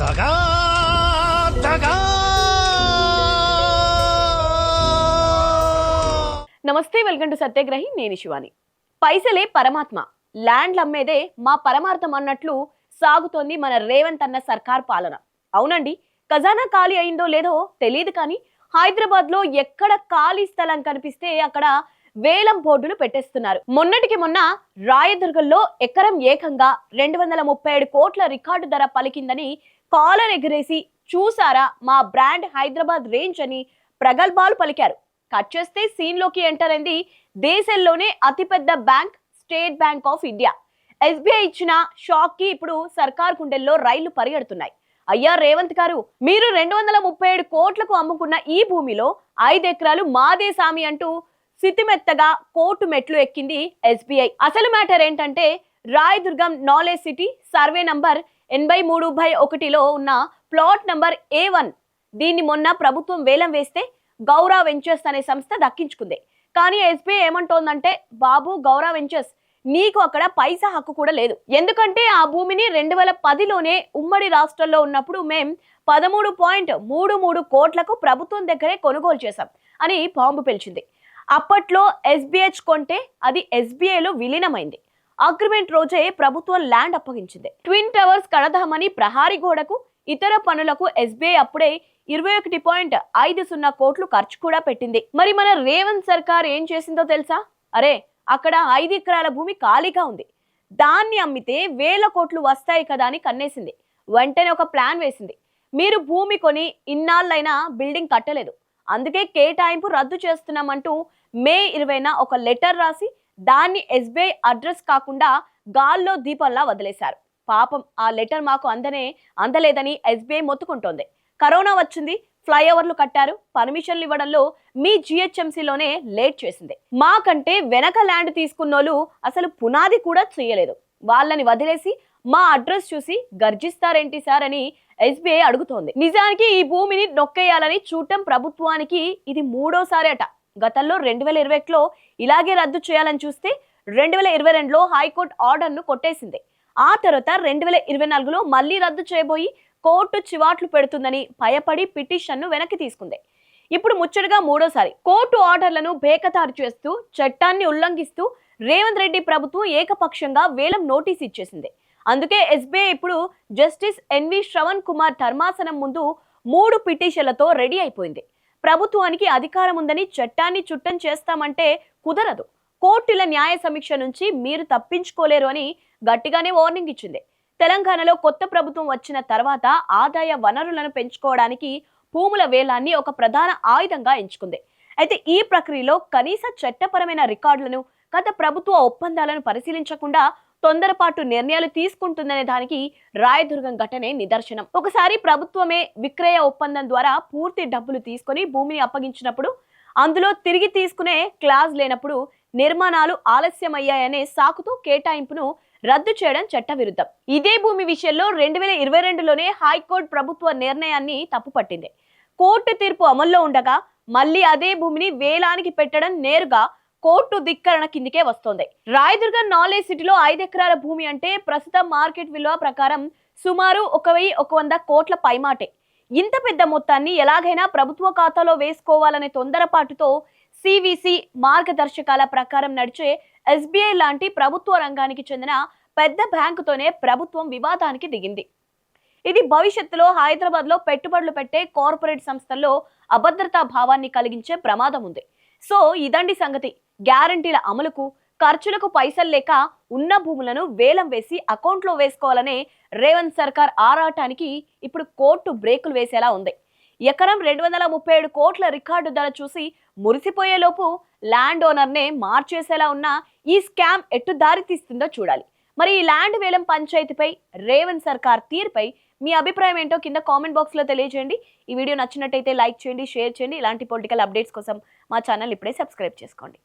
దగా దగా. నమస్తే, వెల్కమ్ టు సత్యాగ్రహి. నేను శివాని. పైసలే పరమాత్మ, ల్యాండ్లు అమ్మేదే మా పరమార్థం అన్నట్లు సాగుతోంది మన రేవంత్ అన్న సర్కార్ పాలన. అవునండి, ఖజానా ఖాళీ అయిందో లేదో తెలియదు, కానీ హైదరాబాద్ లో ఎక్కడ ఖాళీ స్థలం కనిపిస్తే అక్కడ వేలం బోర్డులు పెట్టేస్తున్నారు. మొన్నటికి మొన్న రాయదుర్గంలో ఎకరం ఏకంగా 237 కోట్ల రికార్డు ధర పలికిందని కాలర్ ఎగిరేసి చూసారా మా బ్రాండ్ హైదరాబాద్ రేంజ్ అని ప్రగల్భాలు పలికారు. కట్ చేస్తే సీన్ లోకి ఎంటర్ అయింది దేశంలోనే అతిపెద్ద bank state bank of India. SBI ఇచ్చిన షాక్ కి ఇప్పుడు సర్కార్ గుండెల్లో రైళ్లు పరిగెడుతున్నాయి. అయ్యా రేవంత్ గారు, మీరు 237 కోట్లకు అమ్ముకున్న ఈ భూమిలో 5 ఎకరాలు మాదే సామి అంటూ సితిమెత్తగా కోర్టు మెట్లు ఎక్కింది ఎస్బీఐ. అసలు మ్యాటర్ ఏంటంటే, Rayadurgam knowledge city survey number 83/1లో ఉన్న ప్లాట్ నంబర్ A1, దీన్ని మొన్న ప్రభుత్వం వేలం వేస్తే గౌరవ వెంచర్స్ అనే సంస్థ దక్కించుకుంది. కానీ ఎస్బీఐ ఏమంటోందంటే, బాబు గౌరవ వెంచర్స్, నీకు అక్కడ పైసా హక్కు కూడా లేదు. ఎందుకంటే ఆ భూమిని 2010లోనే ఉమ్మడి రాష్ట్రంలో ఉన్నప్పుడు మేం 13.33 కోట్లకు ప్రభుత్వం దగ్గరే కొనుగోలు చేశాం అని బాంబు పేల్చింది. అప్పట్లో ఎస్బీహెచ్ కొంటే అది ఎస్బీఐలో విలీనమైంది. అగ్రిమెంట్ రోజే ప్రభుత్వం ల్యాండ్ అప్పగించింది. ట్విన్ టవర్స్ కడదామని ప్రహారీ గోడకు ఇతర పనులకు ఎస్బీఐ అప్పుడే 21.50 కోట్లు ఖర్చు కూడా పెట్టింది. మరి మన రేవంత్ సర్కార్ ఏం చేసిందో తెలుసా? అరే, అక్కడ 5 ఎకరాల భూమి ఖాళీగా ఉంది, దాన్ని అమ్మితే వేల కోట్లు వస్తాయి కదా అని కన్నేసింది. వెంటనే ఒక ప్లాన్ వేసింది. మీరు భూమి కొని ఇన్నాళ్ళైనా బిల్డింగ్ కట్టలేదు, అందుకే కేటాయింపు రద్దు చేస్తున్నామంటూ మే 20న ఒక లెటర్ రాసి దాన్ని ఎస్బీఐ అడ్రస్ కాకుండా గాల్లో దీపంలా వదిలేశారు. పాపం ఆ లెటర్ మాకు అందలేదని ఎస్బీఐ మొత్తుకుంటోంది. కరోనా వచ్చింది, ఫ్లైఓవర్లు కట్టారు, పర్మిషన్లు ఇవ్వడంలో మీ జిహెచ్ఎంసీలోనే లేట్ చేసింది. మాకంటే వెనక ల్యాండ్ తీసుకున్నోళ్ళు అసలు పునాది కూడా చేయలేదు, వాళ్ళని వదిలేసి మా అడ్రస్ చూసి గర్జిస్తారేంటి సార్ అని ఎస్బీఐ అడుగుతోంది. నిజానికి ఈ భూమిని నొక్కేయాలని చూడటం ప్రభుత్వానికి ఇది 3వసారి అట. గతంలో 2021లో ఇలాగే రద్దు చేయాలని చూస్తే 2022లో హైకోర్టు ఆర్డర్ను కొట్టేసింది. ఆ తర్వాత 2024లో మళ్లీ రద్దు చేయబోయి కోర్టు చివాట్లు పెడుతుందని భయపడి పిటిషన్ను వెనక్కి తీసుకుంది. ఇప్పుడు ముచ్చటగా 3వసారి కోర్టు ఆర్డర్లను బేఖతారు చేస్తూ చట్టాన్ని ఉల్లంఘిస్తూ రేవంత్ రెడ్డి ప్రభుత్వం ఏకపక్షంగా వేలం నోటీస్ ఇచ్చేసింది. అందుకే ఎస్బీఐ ఇప్పుడు జస్టిస్ ఎన్వి శ్రవణ్ కుమార్ ధర్మాసనం ముందు 3 పిటిషన్లతో రెడీ అయిపోయింది. ప్రభుత్వానికి అధికారం ఉందని చట్టాన్ని చుట్టం చేస్తామంటే కుదరదు, కోర్టుల న్యాయ సమీక్ష నుంచి మీరు తప్పించుకోలేరు అని గట్టిగానే వార్నింగ్ ఇచ్చింది. తెలంగాణలో కొత్త ప్రభుత్వం వచ్చిన తర్వాత ఆదాయ వనరులను పెంచుకోవడానికి భూముల వేలాన్ని ఒక ప్రధాన ఆయుధంగా ఎంచుకుంది. అయితే ఈ ప్రక్రియలో కనీస చట్టపరమైన రికార్డులను, గత ప్రభుత్వ ఒప్పందాలను పరిశీలించకుండా తొందరపాటు నిర్ణయాలు తీసుకుంటుందనే దానికి రాయదుర్గం ఘటనే నిదర్శనం. ఒకసారి ప్రభుత్వమే విక్రయ ఒప్పందం ద్వారా పూర్తి డబ్బులు తీసుకొని భూమిని అప్పగించినప్పుడు అందులో తిరిగి తీసుకునే క్లాజ్ లేనప్పుడు నిర్మాణాలు ఆలస్యమయ్యాయనే సాకుతో కేటాయింపును రద్దు చేయడం చట్టవిరుద్ధం. ఇదే భూమి విషయంలో 2022లోనే హైకోర్టు ప్రభుత్వ నిర్ణయాన్ని తప్పుపట్టింది. కోర్టు తీర్పు అమల్లో ఉండగా మళ్ళీ అదే భూమిని వేలానికి పెట్టడం నేరుగా కోర్టు ధిక్కరణ కిందికే వస్తోంది. రాయదుర్గం నాలెడ్జ్ సిటీలో 5 ఎకరాల భూమి అంటే ప్రస్తుతం మార్కెట్ విలువ ప్రకారం సుమారు 1100 కోట్ల పైమాటే. ఇంత పెద్ద మొత్తాన్ని ఎలాగైనా ప్రభుత్వ ఖాతాలో వేసుకోవాలనే తొందరపాటుతో సివిసి మార్గదర్శకాల ప్రకారం నడిచే ఎస్బీఐ లాంటి ప్రభుత్వ రంగానికి చెందిన పెద్ద బ్యాంకుతోనే ప్రభుత్వం వివాదానికి దిగింది. ఇది భవిష్యత్తులో హైదరాబాద్ లో పెట్టుబడులు పెట్టే కార్పొరేట్ సంస్థల్లో అభద్రతా భావాన్ని కలిగించే ప్రమాదం ఉంది. సో ఇదండి సంగతి. గ్యారంటీల అమలుకు, ఖర్చులకు పైసలు లేక ఉన్న భూములను వేలం వేసి అకౌంట్లో వేసుకోవాలనే రేవంత్ సర్కార్ ఆరాటానికి ఇప్పుడు కోర్టు బ్రేకులు వేసేలా ఉంది. ఎకరం 237 కోట్ల రికార్డు ధర చూసి మురిసిపోయేలోపు ల్యాండ్ ఓనర్నే మార్చేసేలా ఉన్న ఈ స్కామ్ ఎట్టు దారి తీస్తుందో చూడాలి. మరి ఈ ల్యాండ్ వేలం పంచాయతీపై రేవంత్ సర్కార్ తీరుపై మీ అభిప్రాయం ఏంటో కింద కామెంట్ బాక్స్ లో తెలియజేయండి. ఈ వీడియో నచ్చినట్టయితే లైక్ చేయండి, షేర్ చేయండి. ఇలాంటి పొలిటికల్ అప్డేట్స్ కోసం మా ఛానల్ ఇప్పుడే సబ్స్క్రైబ్ చేసుకోండి.